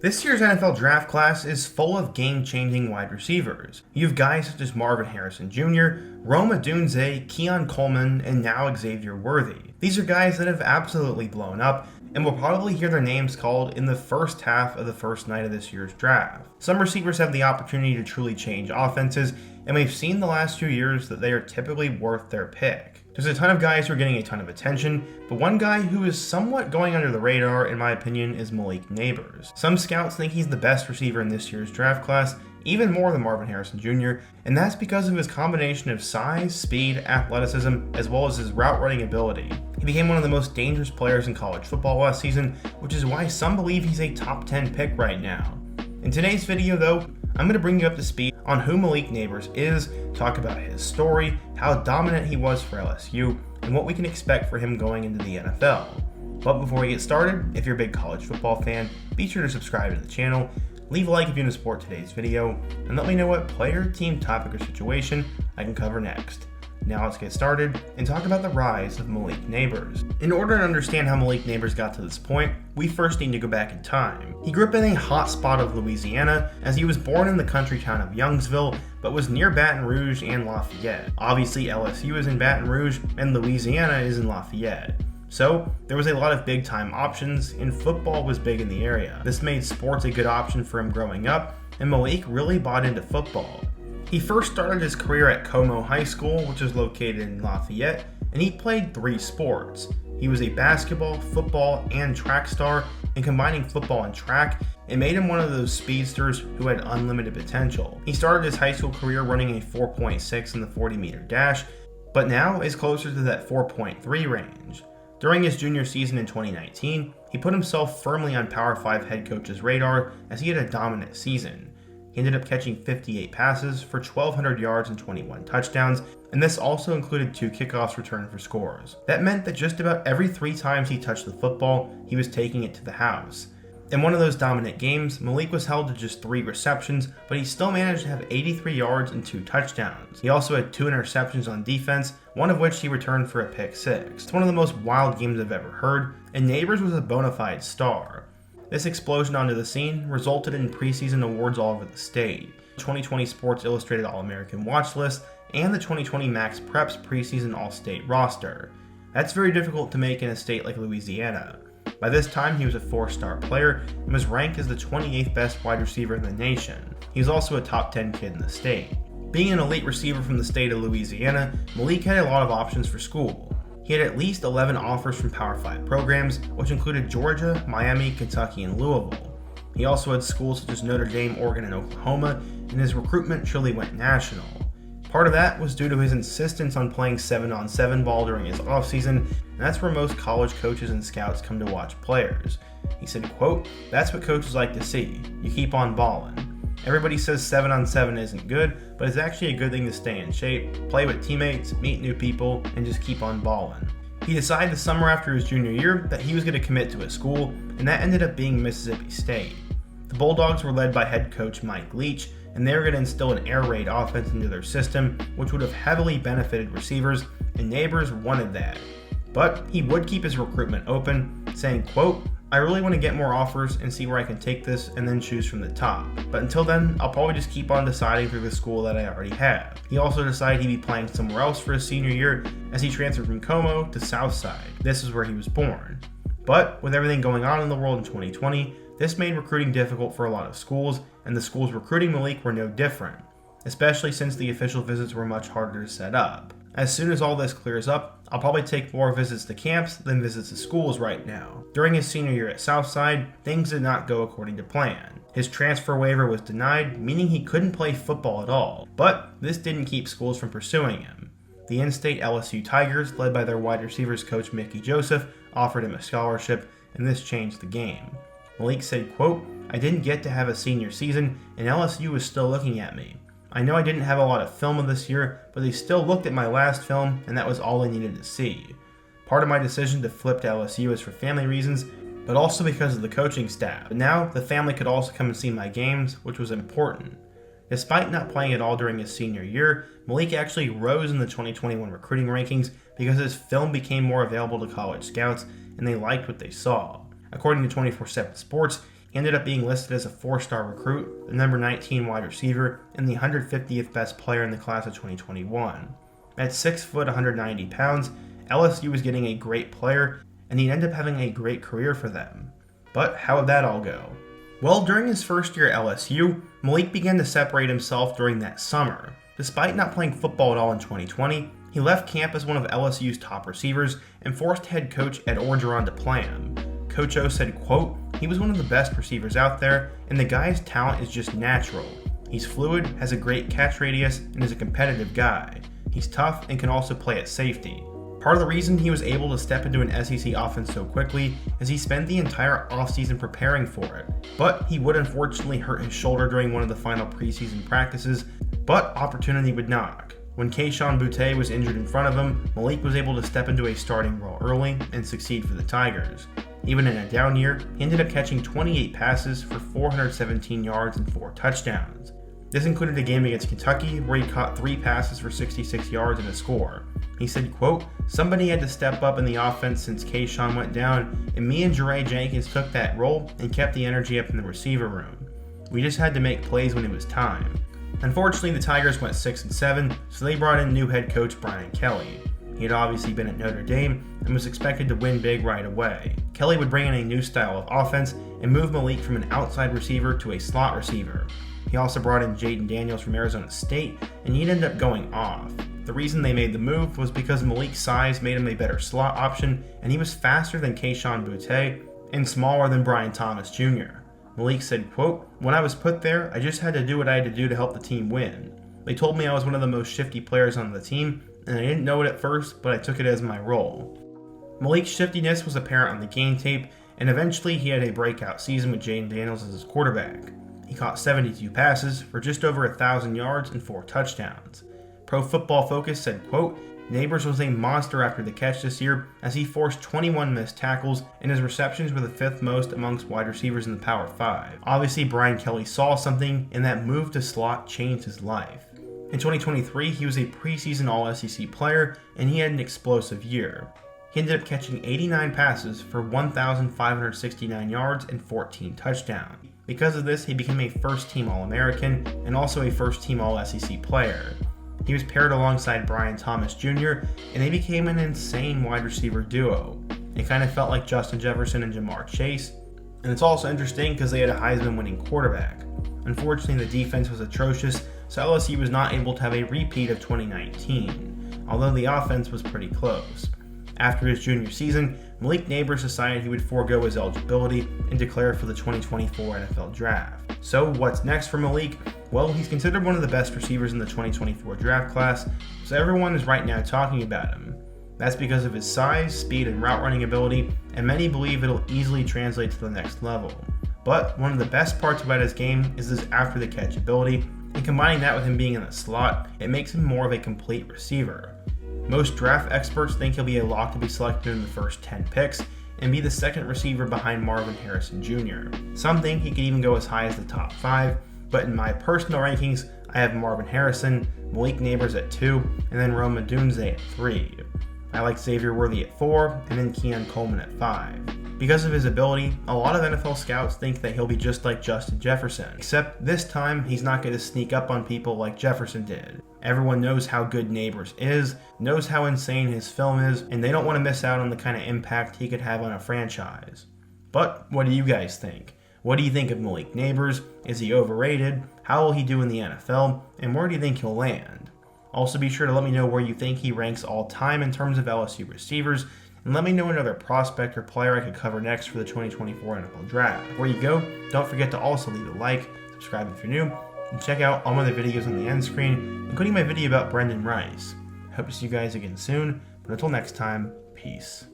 This year's NFL draft class is full of game-changing wide receivers. You have guys such as Marvin Harrison Jr., Odunze, Keon Coleman, and now Xavier Worthy. These are guys that have absolutely blown up, and will probably hear their names called in the first half of the first night of this year's draft. Some receivers have the opportunity to truly change offenses, and we've seen the last few years that they are typically worth their pick. There's a ton of guys who are getting a ton of attention, but one guy who is somewhat going under the radar, in my opinion, is Malik Nabers. Some scouts think he's the best receiver in this year's draft class, even more than Marvin Harrison Jr., and that's because of his combination of size, speed, athleticism, as well as his route running ability. He became one of the most dangerous players in college football last season, which is why some believe he's a top 10 pick right now. In today's video though, I'm going to bring you up to speed on who Malik Nabers is, talk about his story, how dominant he was for LSU, and what we can expect for him going into the NFL. But before we get started, if you're a big college football fan, be sure to subscribe to the channel, leave a like if you want to support today's video, and let me know what player, team, topic, or situation I can cover next. Now let's get started and talk about the rise of Malik Nabers. In order to understand how Malik Nabers got to this point, we first need to go back in time. He grew up in a hot spot of Louisiana, as he was born in the country town of Youngsville, but was near Baton Rouge and Lafayette. Obviously LSU is in Baton Rouge, and Louisiana is in Lafayette. So, there was a lot of big time options, and football was big in the area. This made sports a good option for him growing up, and Malik really bought into football. He first started his career at Como High School, which is located in Lafayette, and he played 3 sports. He was a basketball, football, and track star, and combining football and track, it made him one of those speedsters who had unlimited potential. He started his high school career running a 4.6 in the 40-meter dash, but now is closer to that 4.3 range. During his junior season in 2019, he put himself firmly on Power 5 head coach's radar as he had a dominant season. He ended up catching 58 passes for 1,200 yards and 21 touchdowns, and this also included 2 kickoffs returned for scores. That meant that just about every 3 times he touched the football, he was taking it to the house. In one of those dominant games, Malik was held to just 3 receptions, but he still managed to have 83 yards and 2 touchdowns. He also had 2 interceptions on defense, one of which he returned for a pick 6. It's one of the most wild games I've ever heard, and Nabers was a bona fide star. This explosion onto the scene resulted in preseason awards all over the state, 2020 Sports Illustrated All-American Watch List, and the 2020 Max Preps preseason All-State roster. That's very difficult to make in a state like Louisiana. By this time, he was a 4-star player and was ranked as the 28th best wide receiver in the nation. He was also a top 10 kid in the state. Being an elite receiver from the state of Louisiana, Malik had a lot of options for school. He had at least 11 offers from Power 5 programs, which included Georgia, Miami, Kentucky, and Louisville. He also had schools such as Notre Dame, Oregon, and Oklahoma, and his recruitment truly went national. Part of that was due to his insistence on playing 7-on-7 ball during his offseason, and that's where most college coaches and scouts come to watch players. He said, quote, "That's what coaches like to see. You keep on balling. Everybody says 7-on-7 isn't good, but it's actually a good thing to stay in shape, play with teammates, meet new people, and just keep on balling." He decided the summer after his junior year that he was going to commit to a school, and that ended up being Mississippi State. The Bulldogs were led by head coach Mike Leach, and they were going to instill an air raid offense into their system, which would have heavily benefited receivers, and Nabers wanted that. But he would keep his recruitment open, saying, quote, "I really want to get more offers and see where I can take this and then choose from the top. But until then, I'll probably just keep on deciding through the school that I already have." He also decided he'd be playing somewhere else for his senior year as he transferred from Como to Southside. This is where he was born. But with everything going on in the world in 2020, this made recruiting difficult for a lot of schools, and the schools recruiting Malik were no different, especially since the official visits were much harder to set up. As soon as all this clears up, I'll probably take more visits to camps than visits to schools right now. During his senior year at Southside, things did not go according to plan. His transfer waiver was denied, meaning he couldn't play football at all. But this didn't keep schools from pursuing him. The in-state LSU Tigers, led by their wide receivers coach Mickey Joseph, offered him a scholarship, and this changed the game. Malik said, quote, "I didn't get to have a senior season, and LSU was still looking at me. I know I didn't have a lot of film of this year, but they still looked at my last film, and that was all they needed to see. Part of my decision to flip to LSU is for family reasons, but also because of the coaching staff. But now, the family could also come and see my games, which was important." Despite not playing at all during his senior year, Malik actually rose in the 2021 recruiting rankings because his film became more available to college scouts, and they liked what they saw. According to 24/7 Sports, He ended up being listed as a 4-star recruit, the number 19 wide receiver, and the 150th best player in the class of 2021. At 6 foot 190 pounds, LSU was getting a great player, and he'd end up having a great career for them. But how would that all go? Well, during his first year at LSU, Malik began to separate himself during that summer. Despite not playing football at all in 2020, he left camp as one of LSU's top receivers and forced head coach Ed Orgeron to play him. Coach O said, quote, "He was one of the best receivers out there, and the guy's talent is just natural. He's fluid, has a great catch radius, and is a competitive guy. He's tough and can also play at safety." Part of the reason he was able to step into an SEC offense so quickly is he spent the entire offseason preparing for it. But he would unfortunately hurt his shoulder during one of the final preseason practices, but opportunity would knock. When Kayshon Boutte was injured in front of him, Malik was able to step into a starting role early and succeed for the Tigers. Even in a down year, he ended up catching 28 passes for 417 yards and 4 touchdowns. This included a game against Kentucky where he caught 3 passes for 66 yards and a score. He said, quote, "Somebody had to step up in the offense since Kayshon went down, and me and Jere Jenkins took that role and kept the energy up in the receiver room. We just had to make plays when it was time." Unfortunately, the Tigers went 6-7, so they brought in new head coach Brian Kelly. He had obviously been at Notre Dame and was expected to win big right away. Kelly would bring in a new style of offense and move Malik from an outside receiver to a slot receiver. He also brought in Jaden Daniels from Arizona State, and he'd end up going off. The reason they made the move was because Malik's size made him a better slot option, and he was faster than Kayshon Boutte and smaller than Brian Thomas Jr. Malik said, quote, "When I was put there, I just had to do what I had to do to help the team win. They told me I was one of the most shifty players on the team, and I didn't know it at first, but I took it as my role." Malik's shiftiness was apparent on the game tape, and eventually he had a breakout season with Jaden Daniels as his quarterback. He caught 72 passes for just over 1,000 yards and 4 touchdowns. Pro Football Focus said, quote, "Nabers was a monster after the catch this year as he forced 21 missed tackles and his receptions were the 5th most amongst wide receivers in the Power 5. Obviously, Brian Kelly saw something, and that move to slot changed his life. In 2023, he was a preseason All-SEC player, and he had an explosive year. He ended up catching 89 passes for 1,569 yards and 14 touchdowns. Because of this, he became a first-team All-American and also a first-team All-SEC player. He was paired alongside Brian Thomas Jr., and they became an insane wide receiver duo. It kind of felt like Justin Jefferson and Jamar Chase, and it's also interesting because they had a Heisman-winning quarterback. Unfortunately, the defense was atrocious, so LSU was not able to have a repeat of 2019, although the offense was pretty close. After his junior season, Malik Nabers decided he would forego his eligibility and declare for the 2024 NFL Draft. So what's next for Malik? Well, he's considered one of the best receivers in the 2024 draft class, so everyone is right now talking about him. That's because of his size, speed, and route running ability, and many believe it'll easily translate to the next level. But one of the best parts about his game is his after the catch ability, and combining that with him being in the slot, it makes him more of a complete receiver. Most draft experts think he'll be a lock to be selected in the first 10 picks and be the second receiver behind Marvin Harrison Jr. Some think he could even go as high as the top 5, but in my personal rankings, I have Marvin Harrison, Malik Nabers at 2, and then Odunze at 3. I like Xavier Worthy at 4, and then Keon Coleman at 5. Because of his ability, a lot of NFL scouts think that he'll be just like Justin Jefferson, except this time he's not going to sneak up on people like Jefferson did. Everyone knows how good Nabers is, knows how insane his film is, and they don't want to miss out on the kind of impact he could have on a franchise. But what do you guys think? What do you think of Malik Nabers? Is he overrated? How will he do in the NFL? And where do you think he'll land? Also be sure to let me know where you think he ranks all time in terms of LSU receivers, and let me know another prospect or player I could cover next for the 2024 NFL Draft. Before you go, don't forget to also leave a like, subscribe if you're new, and check out all my other videos on the end screen, including my video about Brendan Rice. I hope to see you guys again soon, but until next time, peace.